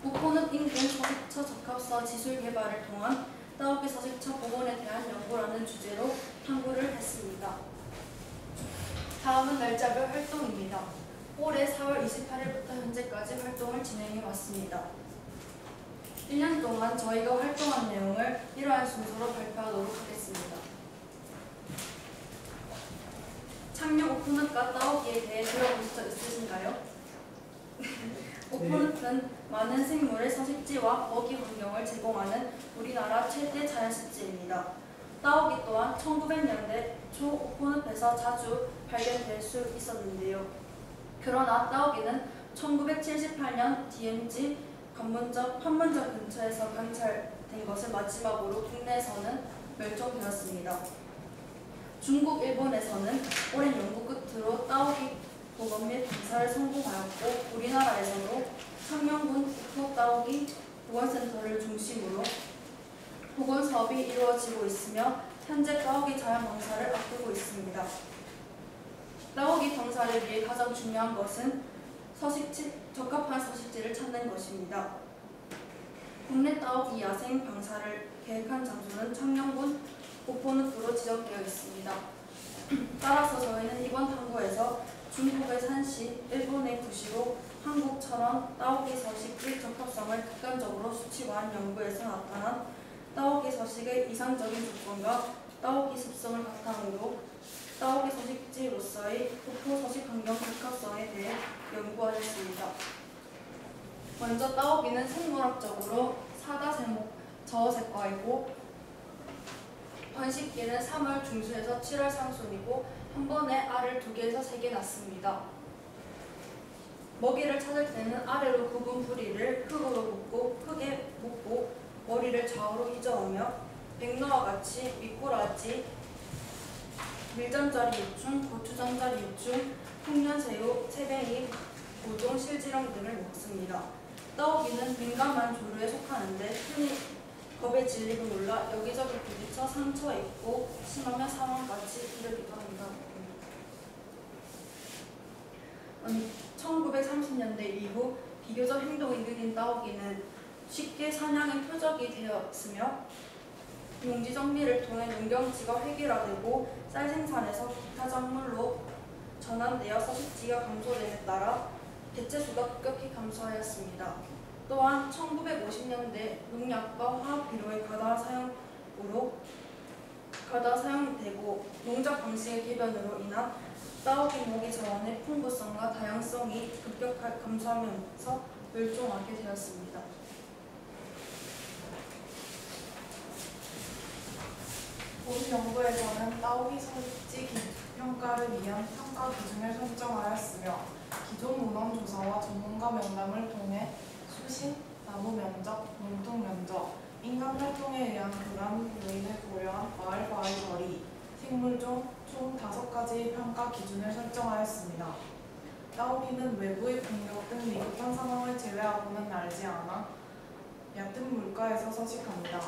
목포는 인근 서식처 적합사 지술 개발을 통한 따오기 서식처 복원에 대한 연구라는 주제로 탐구를 했습니다. 다음은 날짜별 활동입니다. 올해 4월 28일부터 현재까지 활동을 진행해 왔습니다. 1년 동안 저희가 활동한 내용을 이러한 순서로 발표하도록 하겠습니다. 창녕 오픈업과 따오기에 대해 들어보신 적 있으신가요? 오픈업은 많은 생물의 서식지와 먹이 환경을 제공하는 우리나라 최대 자연습지입니다. 따오기 또한 1900년대 초 오픈업에서 자주 발견될 수 있었는데요. 그러나 따오기는 1978년 DMZ 판문점 근처에서 관찰된 것을 마지막으로 국내에서는 멸종되었습니다. 중국, 일본에서는 오랜 연구 끝으로 따오기 복원 및 분사를 성공하였고 우리나라에서도 창녕군 국토따오기 보건센터를 중심으로 복원 사업이 이루어지고 있으며 현재 따오기 자연 방사를 앞두고 있습니다. 따오기 방사를 위해 가장 중요한 것은 적합한 서식지를 찾는 것입니다. 국내 따오기 야생 방사를 계획한 장소는 창녕군 오픈읍으로 지정되어 있습니다. 따라서 저희는 이번 탐구에서 중국의 산시, 일본의 구시로 한국처럼 따오기 서식지 적합성을 객관적으로 수치화한 연구에서 나타난 따오기 서식의 이상적인 조건과 따오기 습성을 바탕으로 따오기 서식지로서의 목포 서식 환경 적합성에 대해 연구하였습니다. 먼저 따오기는 생물학적으로 사다세목 저어색과이고 번식기는 3월 중순에서 7월 상순이고 한 번에 알을 2개에서 3개 낳습니다. 먹이를 찾을 때는 아래로 굽은 부리를 흙으로 묶고 흙에 묻고 머리를 좌우로 이저으며 백로와 같이 미꾸라지, 밀전자리 유충, 고추전자리 유충, 풍년새우, 새뱅이, 고동, 실지렁 등을 먹습니다. 따오기는 민감한 조류에 속하는데 흔히 겁에 질리고 놀라 여기저기 부딪혀 상처 입고 심하면 사망까지 이르기도 합니다. 1930년대 이후 비교적 행동이 느린 따오기는 쉽게 사냥의 표적이 되었으며 용지 정비를 통해 농경지가 획일화되고 쌀 생산에서 기타 작물로 전환되어 서식지가 감소됨에 따라 개체수가 급격히 감소하였습니다. 또한 1950년대 농약과 화학비료의 과다 사용되고 농작 방식의 개변으로 인한 따오기 먹이 자원의 풍부성과 다양성이 급격하게 감소하면서 멸종하게 되었습니다. 본 연구에서는 따오기 서식지 평가를 위한 평가 기준을 설정하였으며 기존 문헌 조사와 전문가 면담을 통해 수신, 나무 면적, 농토 면적, 인간 활동에 의한 불안 요인을 고려한 마을과의 거리, 생물종 총 5가지의 평가 기준을 설정하였습니다. 따오기는 외부의 공격 등 위급한 상황을 제외하고는 날지 않아 얕은 물가에서 서식합니다.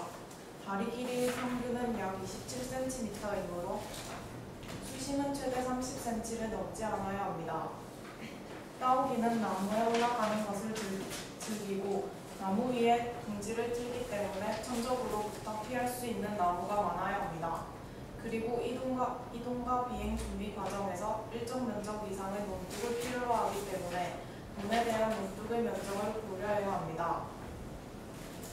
다리 길이의 평균은 약 27cm이므로 수심은 최대 30cm를 넘지 않아야 합니다. 따오기는 나무에 올라가는 것을 즐기고 나무 위에 둥지를 틀기 때문에 천적으로부터 피할 수 있는 나무가 많아야 합니다. 그리고 이동과 비행 준비 과정에서 일정 면적 이상의 논둑을 필요로 하기 때문에 논에 대한 논둑의 면적을 고려해야 합니다.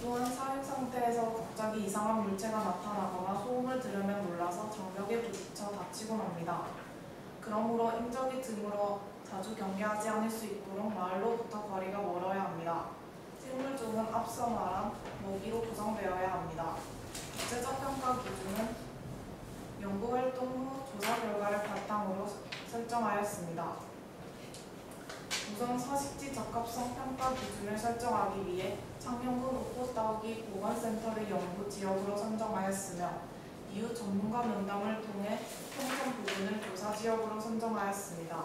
또한 사육 상태에서 갑자기 이상한 물체가 나타나거나 소음을 들으면 놀라서 장벽에 부딪혀 다치곤 합니다. 그러므로 인적이 드물어 자주 경계하지 않을 수 있도록 마을로부터 거리가 멀어야 합니다. 생물종은 앞서 말한 먹이로 구성되어야 합니다. 구체적 평가 기준은 연구활동 후 조사 결과를 바탕으로 설정하였습니다. 우선 서식지 적합성 평가 기준을 설정하기 위해 창녕군 오포따오기 보건센터를 연구 지역으로 선정하였으며 이후 전문가 면담을 통해 평선 부분을 조사 지역으로 선정하였습니다.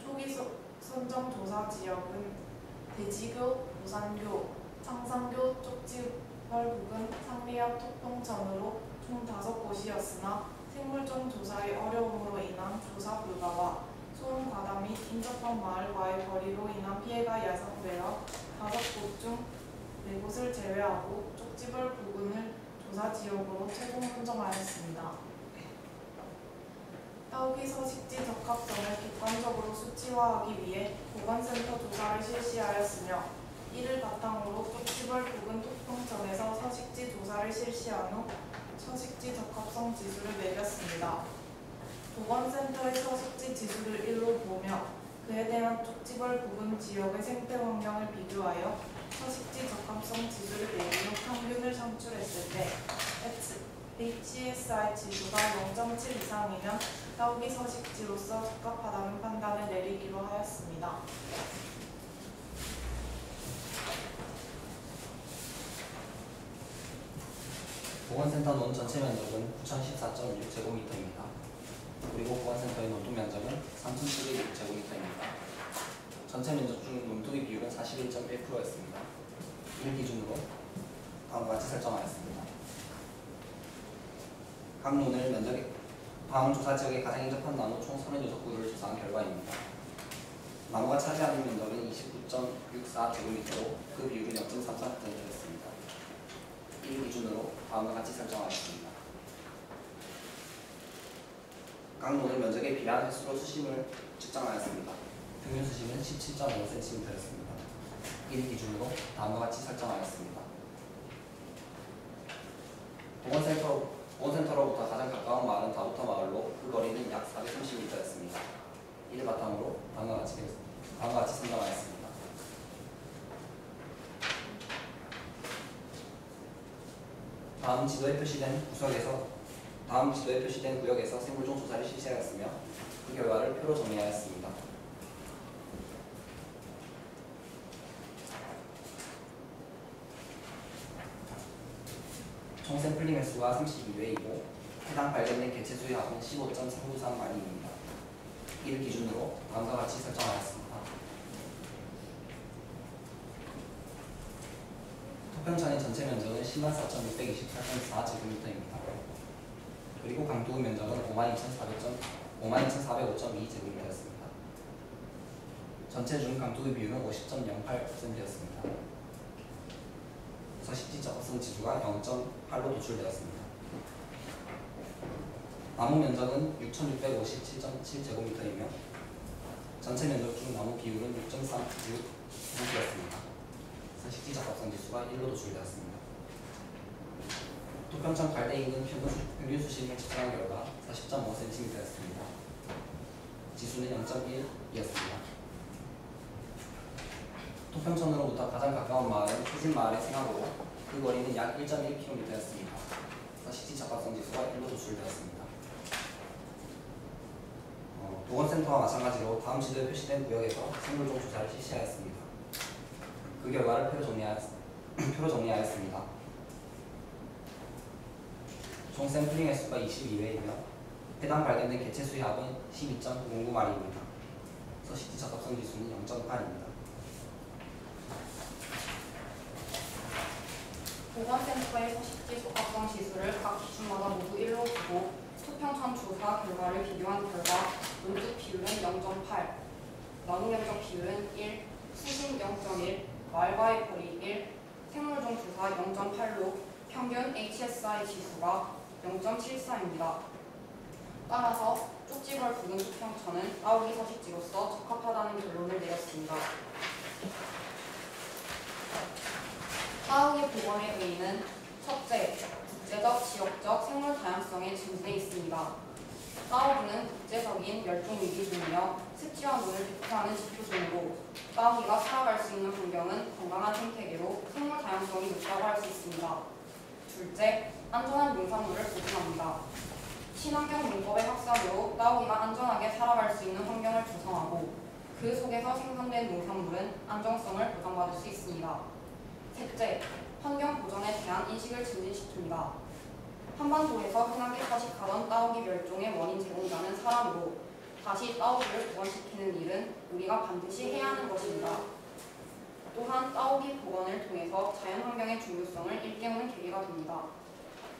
초기 선정 조사 지역은 대지교, 부산교, 창산교, 쪽지벌 부근, 상리압, 토평천으로 총 5곳이었으나 생물종 조사의 어려움으로 인한 조사 불가와 소음 과다 및 인접한 마을과의 거리로 인한 피해가 예상되어 5곳 중 4곳을 제외하고 쪽지벌 부근을 조사 지역으로 최종 선정하였습니다. 따오기 서식지 적합성을 객관적으로 수치화하기 위해 보건센터 조사를 실시하였으며 이를 바탕으로 쪽지벌 부근 토평천에서 서식지 조사를 실시한 후 서식지 적합성 지수를 매겼습니다. 보건센터의 서식지 지수를 1로 보며 그에 대한 쪽지벌 부근 지역의 생태 환경을 비교하여 서식지 적합성 지수를 내린 후 평균을 산출했을 때 HSI 지수가 0.7 이상이면 따오기 서식지로서 적합하다는 판단을 내리기로 하였습니다. 보건센터 논 전체 면적은 9,014.6제곱미터입니다. 그리고 보건센터의 논토 면적은 3,706제곱미터입니다. 전체 면적 중 논토의 비율은 41.1%였습니다. 이를 기준으로 다음과 같이 설정하였습니다. 각 논을 다음 조사 지역에 가장 인접한 나무 총 36구를 조사한 결과입니다. 나무가 차지하는 면적은 29.64제곱미터로 그 비율은 0.34%였습니다. 이를 기준으로 다음과 같이 설정하였습니다. 각 논의 면적에 비례한 횟수로 수심을 측정하였습니다. 평균 수심은 17.5cm였습니다. 이를 기준으로 다음과 같이 설정하였습니다. 보건센터로부터 가장 가까운 마을은 다부터 마을로 그 거리는 약 430m였습니다. 이를 바탕으로 다음과 같이 선정하였습니다. 다음 지도에 표시된 구역에서 생물종 조사를 실시하였으며 그 결과를 표로 정리하였습니다. 총 샘플링 횟수가 32회이고 해당 발견된 개체 수의 합은 15.393마리입니다. 이를 기준으로 다음과 같이 설정하였습니다. 토평천의 전체 면적은 104,628.4제곱미터입니다. 그리고 강도의 면적은 52,405.2제곱미터였습니다. 전체 중 강도의 비율은 50.08%였습니다. 서식지 적합성 지수가 0.8로 도출되었습니다. 나무 면적은 6,657.7제곱미터이며 전체 면적 중 나무 비율은 6.3%였습니다. 서식지 적합성 지수가 1로 도출되었습니다. 토평천 갈대 인근 평균 수심을 측정한 결과 40.5cm였습니다. 지수는 0.1이었습니다. 토평천으로부터 가장 가까운 마을은 태진마을의 생학으로 그 거리는 약 1.1km였습니다. 서식지 적합성 지수가 1로 도출되었습니다. 보건센터와 마찬가지로 다음 지도에 표시된 구역에서 생물종 조사를 실시하였습니다. 그 결과를 표로 정리하였습니다. 총 샘플링 횟수가 22회이며 해당 발견된 개체 수의 합은 12.09마리입니다. 서식지 적합성 지수는 0.8입니다. 보건센터의 서식지 적합성 지수를 각 기준마다 모두 1로 두고 토평천 조사 결과를 비교한 결과 논둑 비율은 0.8, 나무 면적 비율은 1, 수심 0.1, 말과의 거리 1, 생물종 조사 0.8로 평균 HSI 지수가 0.74입니다. 따라서 쪽지벌 부근 토평천은 따오기 서식지로서 적합하다는 결론을 내렸습니다. 따오기 복원의 의의는 첫째, 국제적, 지역적 생물 다양성의 증진에 있습니다. 따오기는 국제적인 멸종위기종이며 습지와 논을 대표하는 지표종으로 따오기가 살아갈 수 있는 환경은 건강한 생태계로 생물 다양성이 높다고 할 수 있습니다. 둘째, 안전한 농산물을 보증합니다. 친환경 농법의 확산으로 따오기가 안전하게 살아갈 수 있는 환경을 조성하고 그 속에서 생산된 농산물은 안정성을 보장받을 수 있습니다. 셋째, 환경 보전에 대한 인식을 증진시킵니다. 한반도에서 흔하게 서식하던 따오기 멸종의 원인 제공자는 사람으로 다시 따오기를 복원시키는 일은 우리가 반드시 해야 하는 것입니다. 또한 따오기 복원을 통해서 자연환경의 중요성을 일깨우는 계기가 됩니다.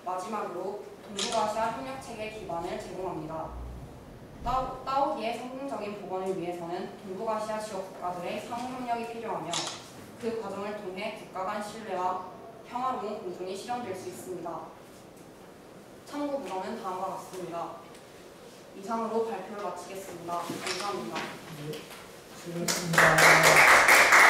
마지막으로 동북아시아 협력체계 기반을 제공합니다. 따오기의 성공적인 복원을 위해서는 동북아시아 지역 국가들의 상호협력이 필요하며 그 과정을 통해 국가 간 신뢰와 평화로운 공존이 실현될 수 있습니다. 참고 문헌은 다음과 같습니다. 이상으로 발표를 마치겠습니다. 감사합니다. 수고했습니다.